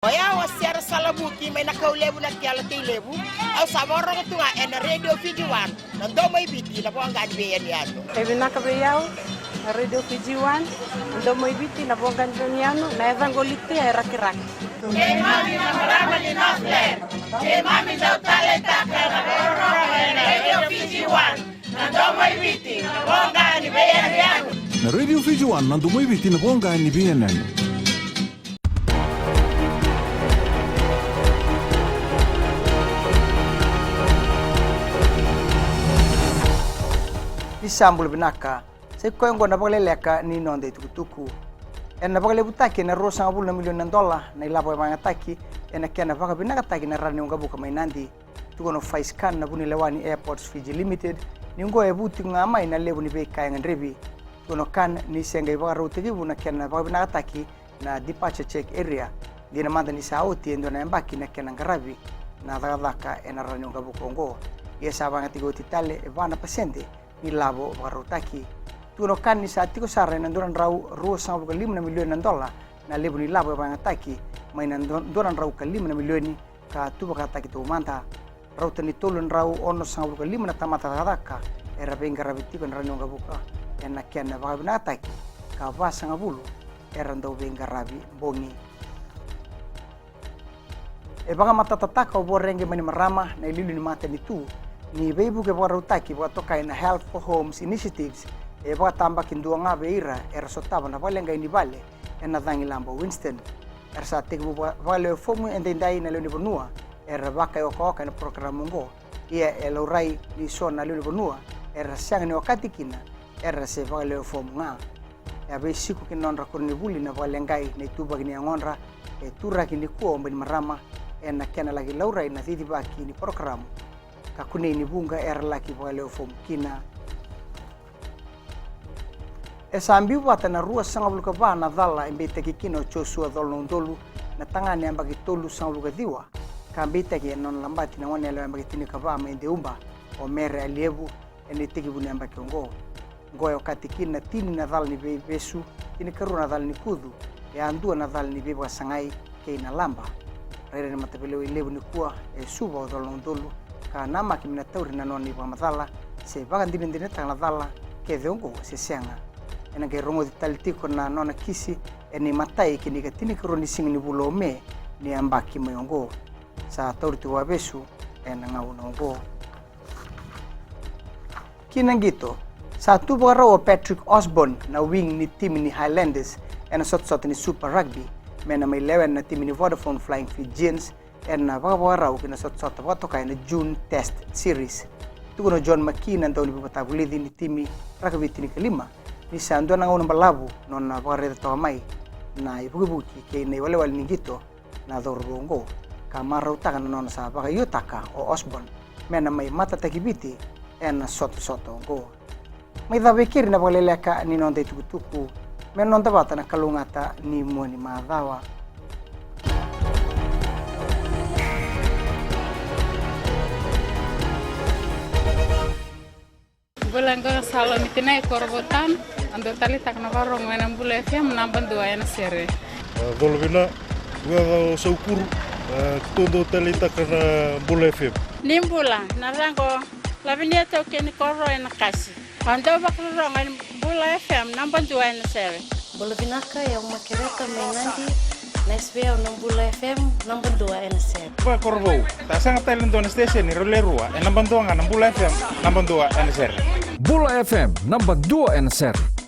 Oya wasiara salabuki may nakaulebu na kiyala tilebu au samoro ko tunga en radio Fiji 1 nando may biti na po ang ganbiyan yato. Ebi nakabeyaw radio Fiji 1 nando may biti na po ang ganbiyan na evangoliti ay rakiraki. Kay mami na marama ni Northland, kay mami daw talenta ka na en radio Fiji 1 nando may biti na po ang ganbiyan yato. Na radio Fiji 1 nando may biti na po ang ganbiyan yato. Sambul binaka se ko ngo na bagale leka ni nonde tukutuku en na bagale butaki na rosa ngabul na $1 million na ilabo manga taki en kena baga binaka taki na rani ngabu kama inandi tukono face scan na buni lewani airports Fiji limited ni ngo e buti ngama ina lebu ni be kaya ngrebi tukono kan ni senga baga route gibu na kena baga binaka taki na departure check area dina manda ni sauti endo na mbaki na kena ngarabi na daga en rani ngabu kongo yesa banga tigo titale e vana paciente ni labo barutaki tuno kan ni sa tiko sare na doran rau $5 million na lebu ni labo banga taki mai na doran rau ka 5 milioni ka tuba ka taki to manta rau tani tolun rau ono $5 na tamata hadaka era benga rabiti kan ranu ngabuka ena kiana ba na taki ka basa ngabulu era ndo benga rabi bongi e baga matataka oborenge mani marama na ililu ni mata ni tu ni bebu ke bora utaki bora toka ina Health for Homes Initiatives e bora tamba kindua nga beira era sotaba na valenga ini vale ena dhangi lambo Winston era sa tekbu vale fomu endendai na leoni bonua era baka yoka na program ngo ia elorai ni so na leoni bonua era sang ni wakati kina era se vale fomu nga ya be siku kinon rakurni buli na valengai na tuba gini ngonra e tura kini ko mbeni marama ena kena lagi laurai na titi baki ni program kakune ni bunga era laki pale fomu kina esambi wata na rua sangabulu ka ba na dala embete kino chosua dolo ndolu na tangani ambagi tolu sangabulu ka diwa kambita ki non lambati na wone le ambagi tini ka ba mende umba o mere aliebu ene tiki buni ambagi ngo ngoyo katikina tini na dala ni besu tini karuna dala ni kudu e andua na dala ni beba sangai ke na lamba rere ni matapele lebu ni kuwa e suba dolo ndolu ka nama kimina tauri na noni pa matala se baga ndine tanga dala ke dongo se senga ena ke rongo di talitiko na nona kisi eni matai kini ka tini kroni singni bulo me ni ambaki moyongo sa tauri tu wabesu ena ngau kinangito sa tu baro Patrick Osborne na wing ni team ni Highlanders ena sot ni Super Rugby mena may 11 na team ni Vodafone Flying Fijians en na bawa kina sot wato kay na June Test Series tukono John McKean ang tawli patabulidi ni timi rugby tini kelima ni sando na ngawang balabu non na baga to mai na ibubuki kay na walewal ni gito na dorrongo kamaraw taka na non sa baga yutaka o Osborne mena may matatagibiti en na soto go may dabekir na baleleka ni non tukutuku menon tabata na kalungata ni mo ni madawa Bulan ko salo mitinay korbotan ando tali tak na karong menang bula FM namban dua ena sere. Volvina gua saukur todo tali tak na bula FM. Limbula narango lavinia to ken korro ena kasi. Ando bakrong en bula FM namban dua ena sere. Bolvinaka ya makereta menandi na SBA nambula FM namban dua ena sere. Ba korbo ta sanga talent on station ni rolerua en namban dua nga nambula FM namban dua ena sere. Bula FM number 2 NSR.